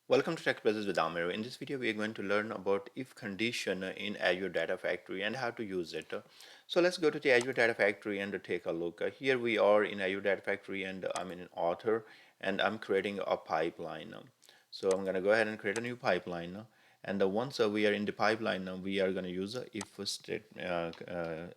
Welcome to Tech Brothers with Amir. In this video, we are going to learn about if condition in Azure Data Factory and how to use it. So let's go to the Azure Data Factory and take a look. Here we are in Azure Data Factory and I'm in an author and I'm creating a pipeline. So I'm going to go ahead and create a new pipeline. And once we are in the pipeline, we are going to use a if state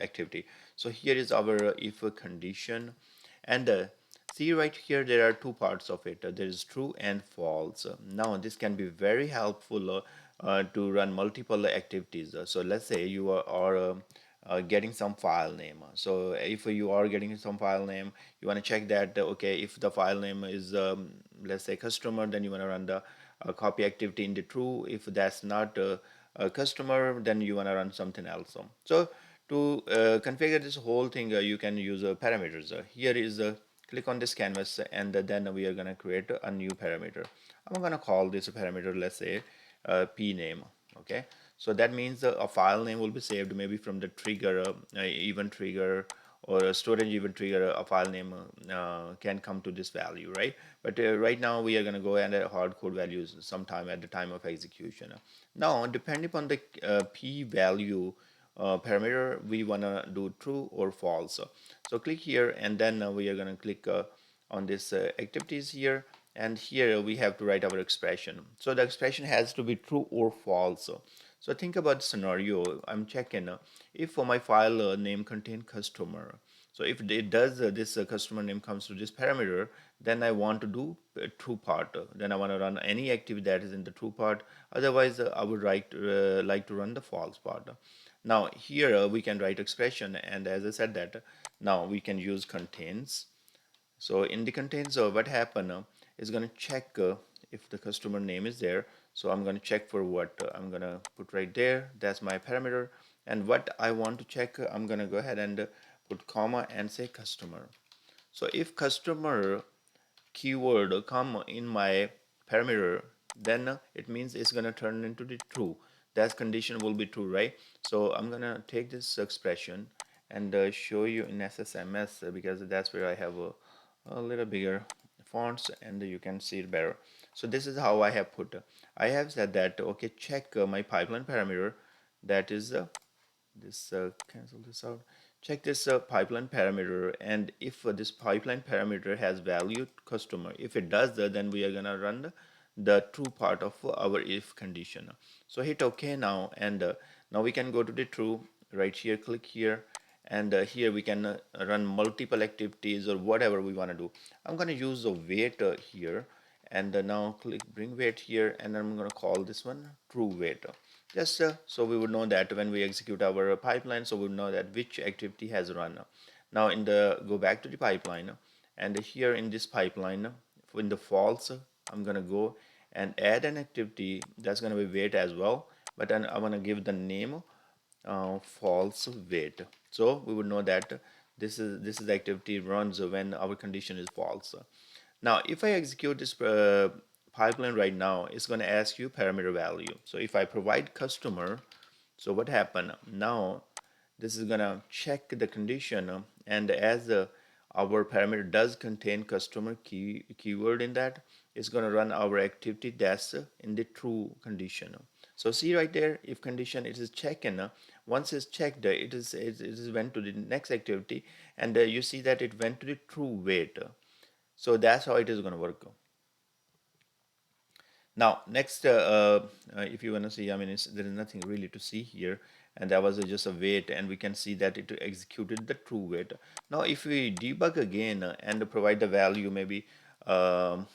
activity. So here is our if condition and see right here there are two parts of it. There is true and false. Now this can be very helpful to run multiple activities. So let's say you are getting some file name. So if you are getting some file name, you want to check that okay, if the file name is let's say customer, then you want to run the copy activity in the true. If that's not a customer, then you want to run something else. So to configure this whole thing, you can use parameters. Here is click on this canvas and then we are going to create a new parameter. I'm going to call this parameter, let's say p name. Okay, so that means a file name will be saved maybe from the trigger, event trigger, or a storage event trigger. A file name can come to this value, right? But right now we are going to go and hard code values sometime at the time of execution. Now depending upon the p value parameter, we want to do true or false. So click here and then we are going to click on this activities here, and here we have to write our expression. So the expression has to be true or false. So think about the scenario. I'm checking if my file name contain customer. So if it does this customer name comes to this parameter, then I want to do true part. Then I want to run any activity that is in the true part. Otherwise, I would like to run the false part. Now here we can write expression, and as I said that now we can use contains. So in the contains, what happen is going to check if the customer name is there. So I'm going to check for what I'm going to put right there. That's my parameter. And what I want to check, I'm going to go ahead and put comma and say customer. So if customer keyword come in my parameter, then it means it's going to turn into the true. That condition will be true, right? So I'm going to take this expression and show you in SSMS because that's where I have a little bigger fonts and you can see it better. So this is how I have put. I have said that okay, check my pipeline parameter, that is this cancel this out. Check this pipeline parameter, and if this pipeline parameter has value customer, if it does that, then we are gonna run the true part of our if condition. So hit OK now, and now we can go to the true. Right here, click here, and here we can run multiple activities or whatever we want to do. I'm going to use a wait here, and now click bring wait here, and I'm going to call this one true wait. Just so we would know that when we execute our pipeline, so we would know that which activity has run. Now in the go back to the pipeline, and here in this pipeline, in the false, I'm going to go and add an activity that's going to be wait as well, but then I want to give the name false wait. So we would know that this is the activity runs when our condition is false. Now if I execute this pipeline right now, it's going to ask you parameter value. So if I provide customer, so what happened now, this is going to check the condition and as our parameter does contain customer keyword in that, it's going to run our activity that's in the true condition. So see right there, if condition it is checked, once it's checked, it is went to the next activity, and you see that it went to the true wait. So that's how it is going to work. Now, next, if you want to see, I mean, there is nothing really to see here, and that was just a wait, and we can see that it executed the true wait. Now, if we debug again and provide the value, maybe um,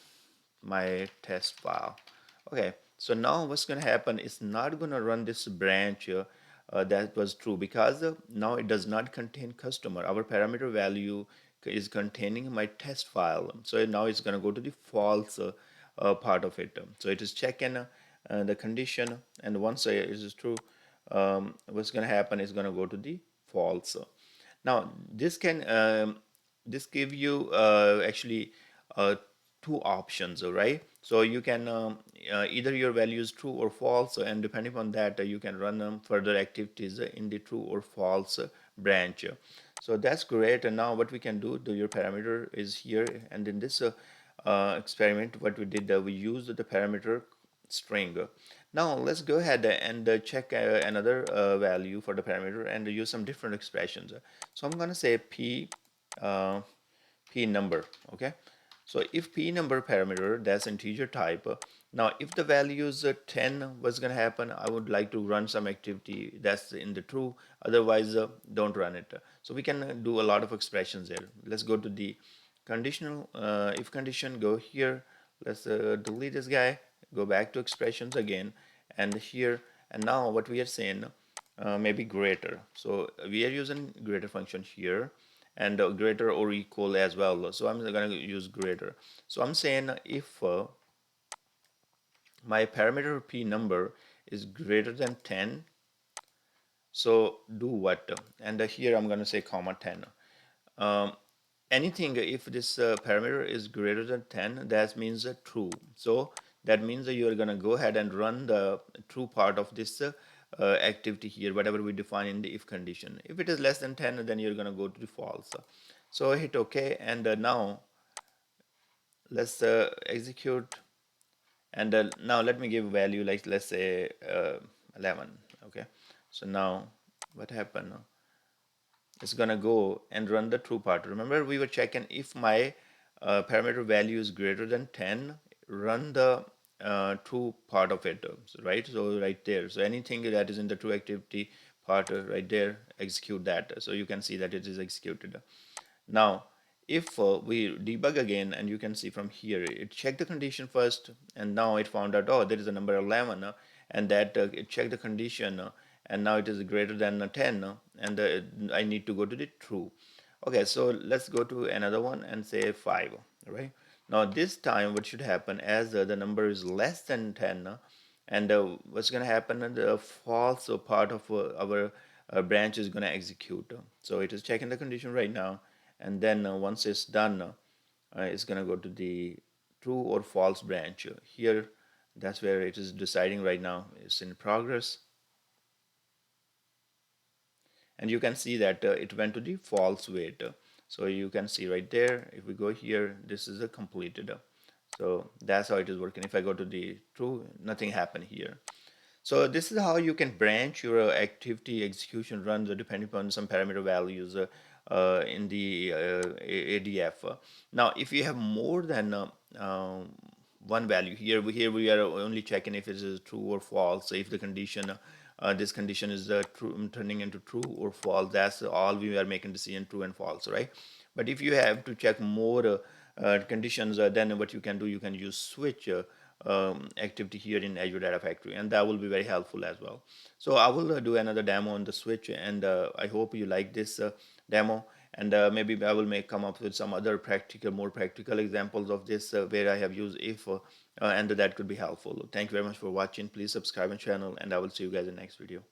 my test file. Okay, so now what's going to happen is not going to run this branch that was true because now it does not contain customer. Our parameter value is containing my test file. So now it's going to go to the false part of it. So it is checking the condition, and once it is true, what's going to happen is going to go to the false. Now this can this give you actually two options, right? So you can either your value is true or false, and depending on that you can run further activities in the true or false branch. So that's great. And now what we can do, your parameter is here, and in this experiment what we did, we used the parameter string. Now let's go ahead and check another value for the parameter and use some different expressions. So I'm going to say uh, p number. Okay, so if p number parameter, that's integer type. Now if the value is 10, what's going to happen? I would like to run some activity that's in the true, otherwise don't run it. So we can do a lot of expressions there. Let's go to the conditional if condition, go here. Let's delete this guy, go back to expressions again, and here, and now what we are saying, maybe greater. So we are using greater function here, and greater or equal as well. So I'm going to use greater. So I'm saying if my parameter p number is greater than 10, so do what? And here I'm going to say comma 10. Um, anything if this parameter is greater than 10, that means true. So that means that you are going to go ahead and run the true part of this activity here, whatever we define in the if condition. If it is less than 10, then you're going to go to the false. So hit OK, and now let's execute, and now let me give value, like let's say 11. Okay, so now what happened? It's gonna go and run the true part. Remember, we were checking if my parameter value is greater than 10, run the true part of it, right? So right there. So anything that is in the true activity part right there, execute that. So you can see that it is executed. Now, if we debug again, and you can see from here, it checked the condition first, and now it found out, oh, there is a number 11, and that it checked the condition, and now it is greater than 10, and I need to go to the true. Okay, so let's go to another one and say 5, right? Now this time what should happen, as the number is less than 10, and what's going to happen, the false part of our branch is going to execute. So it is checking the condition right now, and then once it's done, it's going to go to the true or false branch here. That's where it is deciding right now. It's in progress, and you can see that it went to the false weight. So you can see right there, if we go here, this is a completed. So that's how it is working. If I go to the true, nothing happened here. So this is how you can branch your activity execution runs depending upon some parameter values in the ADF. Now, if you have more than one value, here we are only checking if it is true or false. So if the condition, this condition is true, turning into true or false, that's all we are making decision, true and false, right? But if you have to check more conditions, then what you can do, you can use switch activity here in Azure Data Factory, and that will be very helpful as well. So I will do another demo on the switch, and I hope you like this demo, and maybe I will come up with some other more practical examples of this where I have used if, and that could be helpful. Thank you very much for watching. Please subscribe my channel, and I will see you guys in the next video.